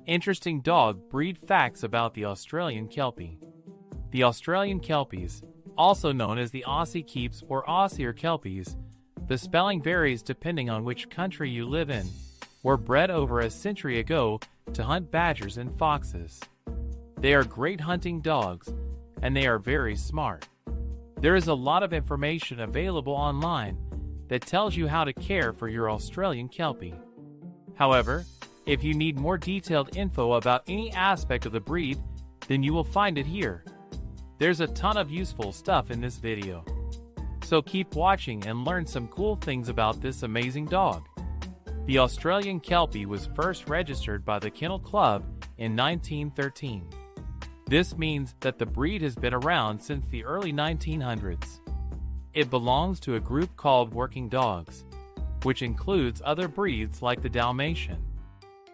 Interesting dog breed facts about the Australian Kelpie. The Australian Kelpies, also known as the Aussie Keeps or Aussie or Kelpies, the spelling varies depending on which country you live in, were bred over a century ago to hunt badgers and foxes. They are great hunting dogs, and they are very smart. There is a lot of information available online that tells you how to care for your Australian Kelpie. However, if you need more detailed info about any aspect of the breed, then you will find it here. There's a ton of useful stuff in this video. So keep watching and learn some cool things about this amazing dog. The Australian Kelpie was first registered by the Kennel Club in 1913. This means that the breed has been around since the early 1900s. It belongs to a group called working dogs, which includes other breeds like the Dalmatian.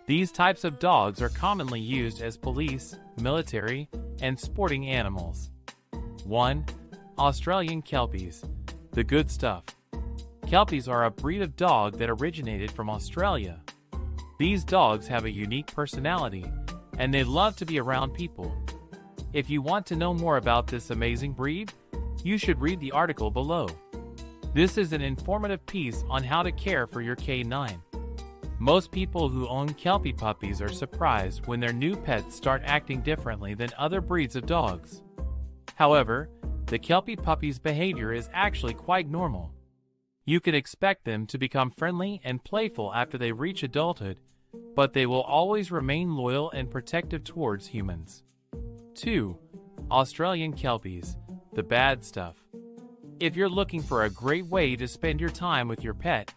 These types of dogs are commonly used as police, military, and sporting animals. 1. Australian Kelpies. The good stuff. Kelpies are a breed of dog that originated from Australia. These dogs have a unique personality, and they love to be around people. If you want to know more about this amazing breed, you should read the article below. This is an informative piece on how to care for your K9. Most people who own Kelpie puppies are surprised when their new pets start acting differently than other breeds of dogs. However, the Kelpie puppy's behavior is actually quite normal. You can expect them to become friendly and playful after they reach adulthood, but they will always remain loyal and protective towards humans. 2. Australian Kelpies. The bad stuff. If you're looking for a great way to spend your time with your pet,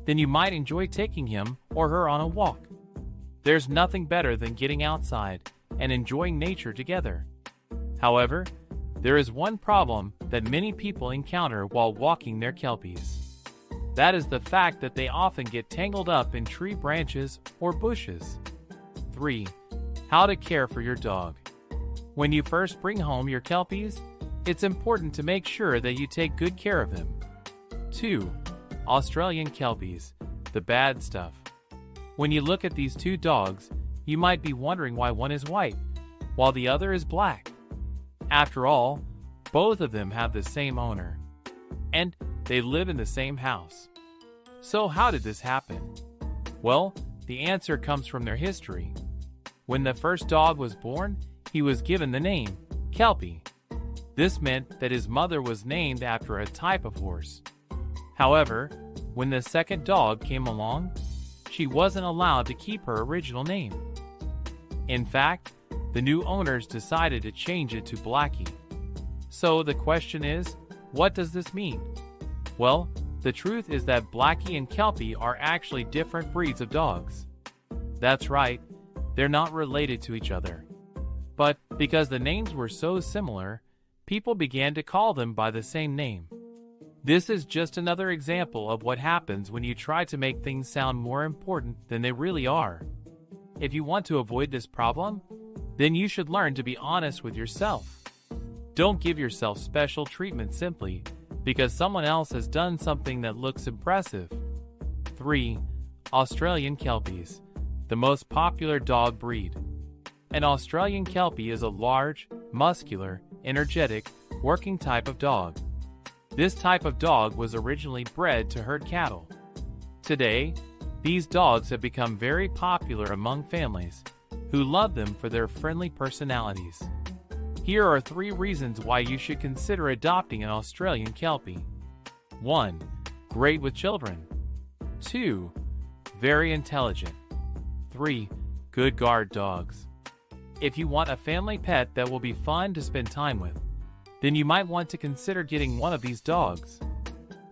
then you might enjoy taking him or her on a walk. There's nothing better than getting outside and enjoying nature together. However, there is one problem that many people encounter while walking their Kelpies. That is the fact that they often get tangled up in tree branches or bushes. 3. How to care for your dog. When you first bring home your Kelpies, it's important to make sure that you take good care of them. 2. Australian Kelpies. The bad stuff. When you look at these two dogs, you might be wondering why one is white, while the other is black. After all, both of them have the same owner, and they live in the same house. So how did this happen? Well, the answer comes from their history. When the first dog was born, he was given the name Kelpie. This meant that his mother was named after a type of horse. However, when the second dog came along, she wasn't allowed to keep her original name. In fact, the new owners decided to change it to Blackie. So the question is, what does this mean? Well, the truth is that Blackie and Kelpie are actually different breeds of dogs. That's right, they're not related to each other. But because the names were so similar, people began to call them by the same name. This is just another example of what happens when you try to make things sound more important than they really are. If you want to avoid this problem, then you should learn to be honest with yourself. Don't give yourself special treatment simply because someone else has done something that looks impressive. 3. Australian Kelpies. The most popular dog breed. An Australian Kelpie is a large, muscular, energetic, working type of dog. This type of dog was originally bred to herd cattle. Today, these dogs have become very popular among families who love them for their friendly personalities. Here are 3 reasons why you should consider adopting an Australian Kelpie. 1. Great with children. 2. Very intelligent. 3. Good guard dogs. If you want a family pet that will be fun to spend time with, then you might want to consider getting one of these dogs.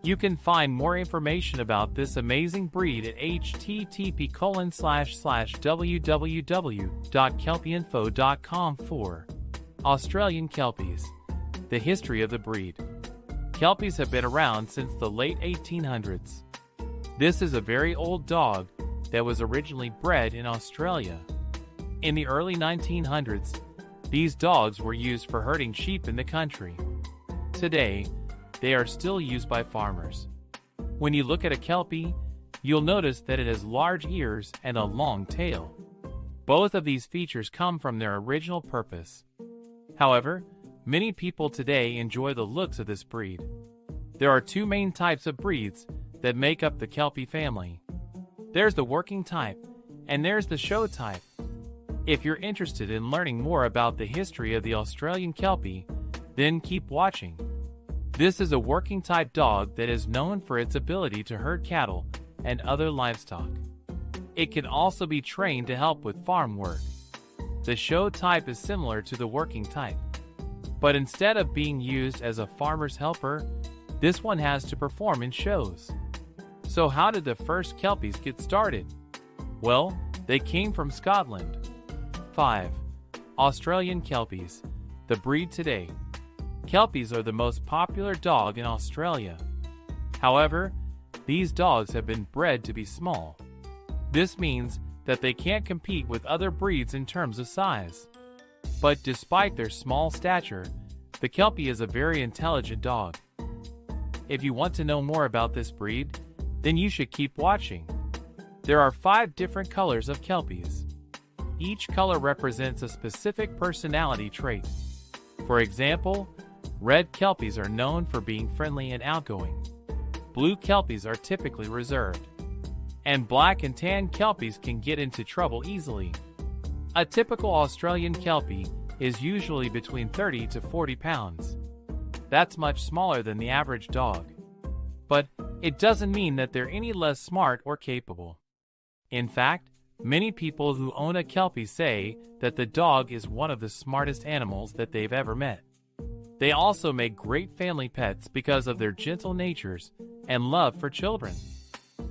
You can find more information about this amazing breed at http://www.kelpieinfo.com for Australian Kelpies. The history of the breed. Kelpies have been around since the late 1800s. This is a very old dog that was originally bred in Australia. In the early 1900s, these dogs were used for herding sheep in the country. Today, they are still used by farmers. When you look at a Kelpie, you'll notice that it has large ears and a long tail. Both of these features come from their original purpose. However, many people today enjoy the looks of this breed. There are two main types of breeds that make up the Kelpie family. There's the working type, and there's the show type. If you're interested in learning more about the history of the Australian Kelpie, then keep watching. This is a working type dog that is known for its ability to herd cattle and other livestock. It can also be trained to help with farm work. The show type is similar to the working type, but instead of being used as a farmer's helper, this one has to perform in shows. So how did the first Kelpies get started? Well, they came from Scotland. 5. Australian Kelpies, the breed today. Kelpies are the most popular dog in Australia. However, these dogs have been bred to be small. This means that they can't compete with other breeds in terms of size. But despite their small stature, the Kelpie is a very intelligent dog. If you want to know more about this breed, then you should keep watching. There are 5 different colors of Kelpies. Each color represents a specific personality trait. For example, red Kelpies are known for being friendly and outgoing. Blue Kelpies are typically reserved. And black and tan Kelpies can get into trouble easily. A typical Australian Kelpie is usually between 30 to 40 pounds. That's much smaller than the average dog. But it doesn't mean that they're any less smart or capable. In fact, many people who own a Kelpie say that the dog is one of the smartest animals that they've ever met. They also make great family pets because of their gentle natures and love for children.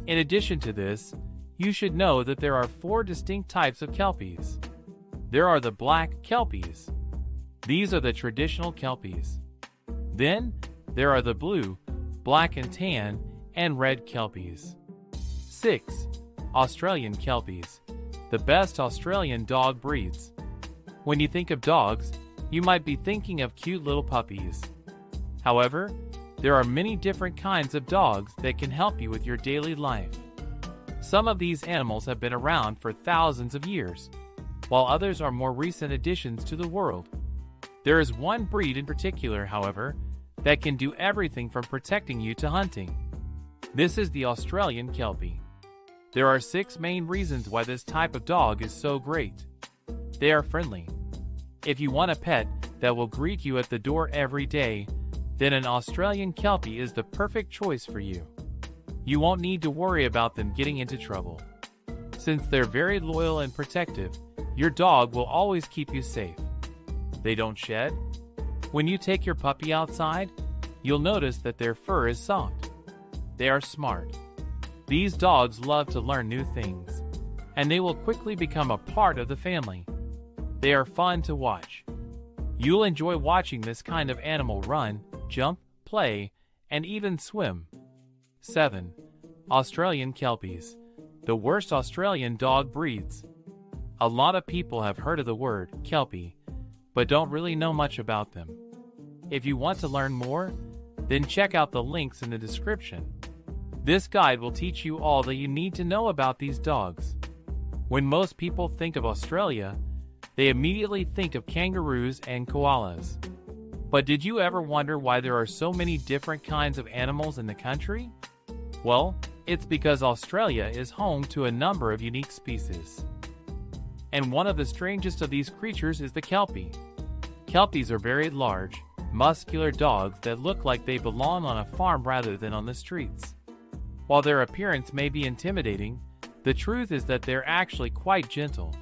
In addition to this, you should know that there are 4 distinct types of Kelpies. There are the black Kelpies. These are the traditional Kelpies. Then, there are the blue, black and tan, and red Kelpies. 6. Australian Kelpies, the best Australian dog breeds. When you think of dogs, you might be thinking of cute little puppies. However, there are many different kinds of dogs that can help you with your daily life. Some of these animals have been around for thousands of years, while others are more recent additions to the world. There is one breed in particular, however, that can do everything from protecting you to hunting. This is the Australian Kelpie. There are 6 main reasons why this type of dog is so great. They are friendly. If you want a pet that will greet you at the door every day, then an Australian Kelpie is the perfect choice for you. You won't need to worry about them getting into trouble. Since they're very loyal and protective, your dog will always keep you safe. They don't shed. When you take your puppy outside, you'll notice that their fur is soft. They are smart. These dogs love to learn new things, and they will quickly become a part of the family. They are fun to watch. You'll enjoy watching this kind of animal run, jump, play, and even swim. 7. Australian Kelpies, the worst Australian dog breeds. A lot of people have heard of the word Kelpie, but don't really know much about them. If you want to learn more, then check out the links in the description. This guide will teach you all that you need to know about these dogs. When most people think of Australia, they immediately think of kangaroos and koalas. But did you ever wonder why there are so many different kinds of animals in the country? Well, it's because Australia is home to a number of unique species. And one of the strangest of these creatures is the Kelpie. Kelpies are very large, muscular dogs that look like they belong on a farm rather than on the streets. While their appearance may be intimidating, the truth is that they're actually quite gentle.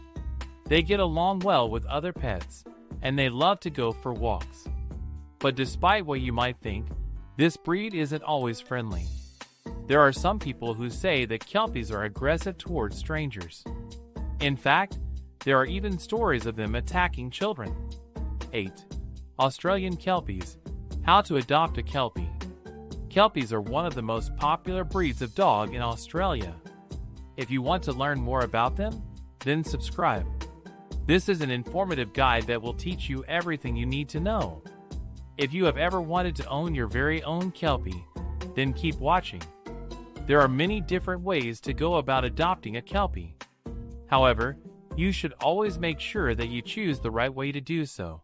They get along well with other pets, and they love to go for walks. But despite what you might think, this breed isn't always friendly. There are some people who say that Kelpies are aggressive towards strangers. In fact, there are even stories of them attacking children. 8. Australian Kelpies, how to adopt a Kelpie. Kelpies are one of the most popular breeds of dog in Australia. If you want to learn more about them, then subscribe. This is an informative guide that will teach you everything you need to know. If you have ever wanted to own your very own Kelpie, then keep watching. There are many different ways to go about adopting a Kelpie. However, You should always make sure that you choose the right way to do so.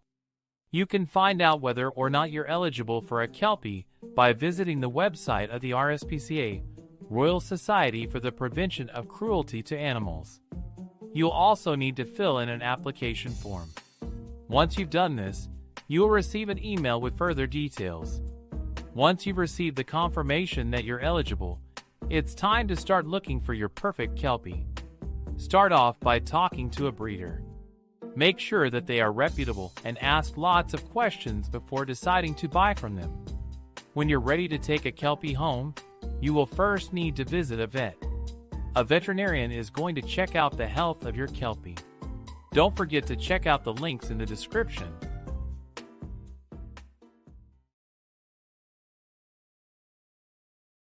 You can find out whether or not you're eligible for a Kelpie by visiting the website of the RSPCA, Royal Society for the Prevention of Cruelty to Animals. You'll also need to fill in an application form. Once you've done this, you will receive an email with further details. Once you've received the confirmation that you're eligible, it's time to start looking for your perfect Kelpie. Start off by talking to a breeder. Make sure that they are reputable and ask lots of questions before deciding to buy from them. When you're ready to take a Kelpie home, you will first need to visit a vet. A veterinarian is going to check out the health of your Kelpie. Don't forget to check out the links in the description